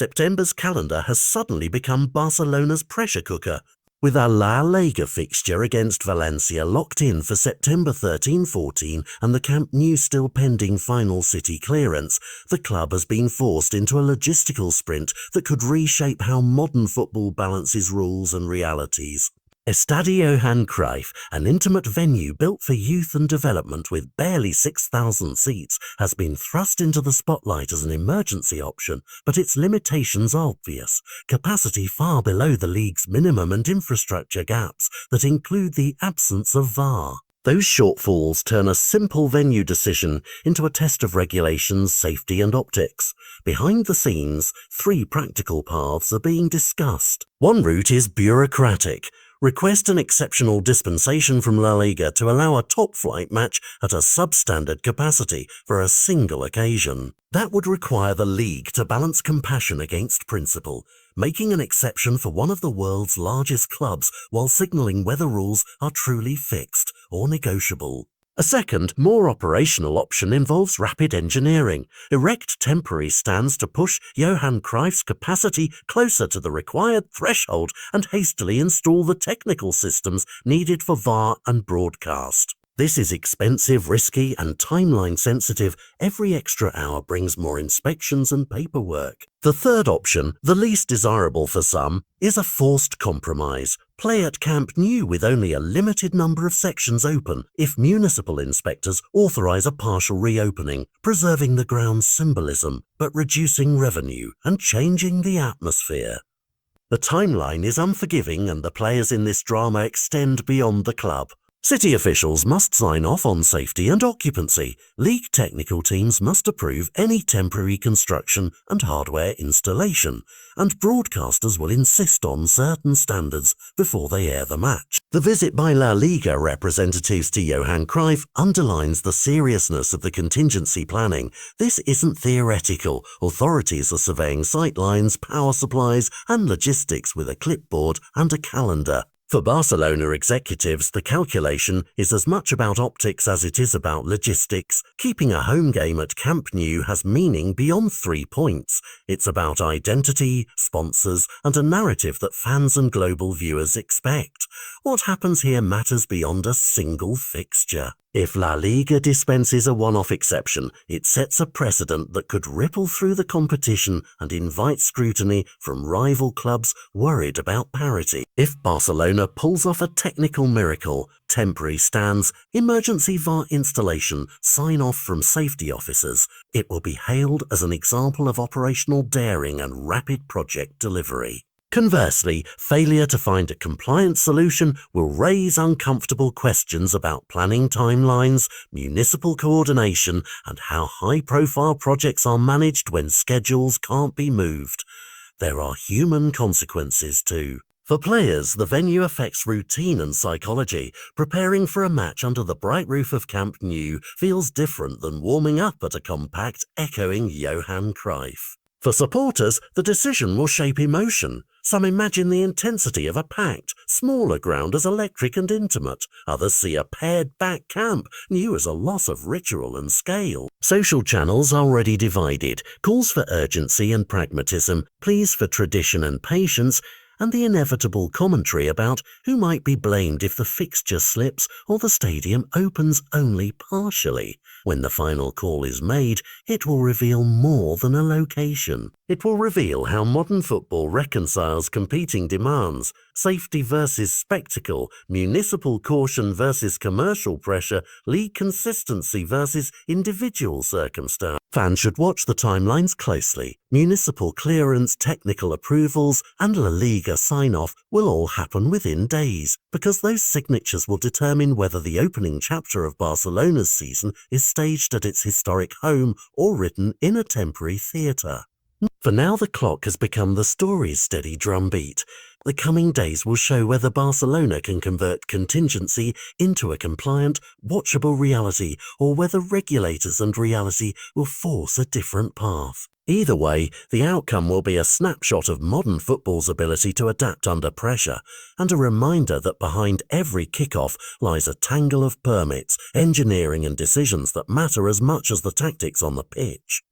September's calendar has suddenly become Barcelona's pressure cooker. With a La Liga fixture against Valencia locked in for September 13-14 and the Camp Nou still pending final city clearance, the club has been forced into a logistical sprint that could reshape how modern football balances rules and realities. Estadio Johan Cruyff, an intimate venue built for youth and development with barely 6,000 seats, has been thrust into the spotlight as an emergency option, but its limitations are obvious. Capacity far below the league's minimum and infrastructure gaps that include the absence of VAR. Those shortfalls turn a simple venue decision into a test of regulations, safety and optics. Behind the scenes, 3 practical paths are being discussed. One route is bureaucratic. Request an exceptional dispensation from La Liga to allow a top-flight match at a substandard capacity for a single occasion. That would require the league to balance compassion against principle, making an exception for one of the world's largest clubs while signalling whether rules are truly fixed or negotiable. A second, more operational option involves rapid engineering. Erect temporary stands to push Johan Cruyff's capacity closer to the required threshold and hastily install the technical systems needed for VAR and broadcast. This is expensive, risky, and timeline sensitive. Every extra hour brings more inspections and paperwork. The third option, the least desirable for some, is a forced compromise. Play at Camp Nou with only a limited number of sections open if municipal inspectors authorize a partial reopening, preserving the ground's symbolism, but reducing revenue and changing the atmosphere. The timeline is unforgiving and the players in this drama extend beyond the club. City officials must sign off on safety and occupancy. League technical teams must approve any temporary construction and hardware installation, and broadcasters will insist on certain standards before they air the match. The visit by La Liga representatives to Johan Cruyff underlines the seriousness of the contingency planning. This isn't theoretical. Authorities are surveying sightlines, power supplies, and logistics with a clipboard and a calendar. For Barcelona executives, the calculation is as much about optics as it is about logistics. Keeping a home game at Camp Nou has meaning beyond 3 points. It's about identity, sponsors, and a narrative that fans and global viewers expect. What happens here matters beyond a single fixture. If La Liga dispenses a one-off exception, it sets a precedent that could ripple through the competition and invite scrutiny from rival clubs worried about parity. If Barcelona pulls off a technical miracle, temporary stands, emergency VAR installation, sign-off from safety officers, it will be hailed as an example of operational daring and rapid project delivery. Conversely, failure to find a compliant solution will raise uncomfortable questions about planning timelines, municipal coordination, and how high-profile projects are managed when schedules can't be moved. There are human consequences too. For players, the venue affects routine and psychology. Preparing for a match under the bright roof of Camp Nou feels different than warming up at a compact, echoing Johan Cruyff. For supporters, the decision will shape emotion. Some imagine the intensity of a packed, smaller ground as electric and intimate. Others see a pared-back camp, new as a loss of ritual and scale. Social channels are already divided. Calls for urgency and pragmatism, pleas for tradition and patience, and the inevitable commentary about who might be blamed if the fixture slips or the stadium opens only partially. When the final call is made, it will reveal more than a location. It will reveal how modern football reconciles competing demands, safety versus spectacle, municipal caution versus commercial pressure, league consistency versus individual circumstance. Fans should watch the timelines closely. Municipal clearance, technical approvals, and La Liga sign-off will all happen within days, because those signatures will determine whether the opening chapter of Barcelona's season is staged at its historic home or written in a temporary theatre. For now, the clock has become the story's steady drumbeat. The coming days will show whether Barcelona can convert contingency into a compliant, watchable reality, or whether regulators and reality will force a different path. Either way, the outcome will be a snapshot of modern football's ability to adapt under pressure, and a reminder that behind every kickoff lies a tangle of permits, engineering and decisions that matter as much as the tactics on the pitch.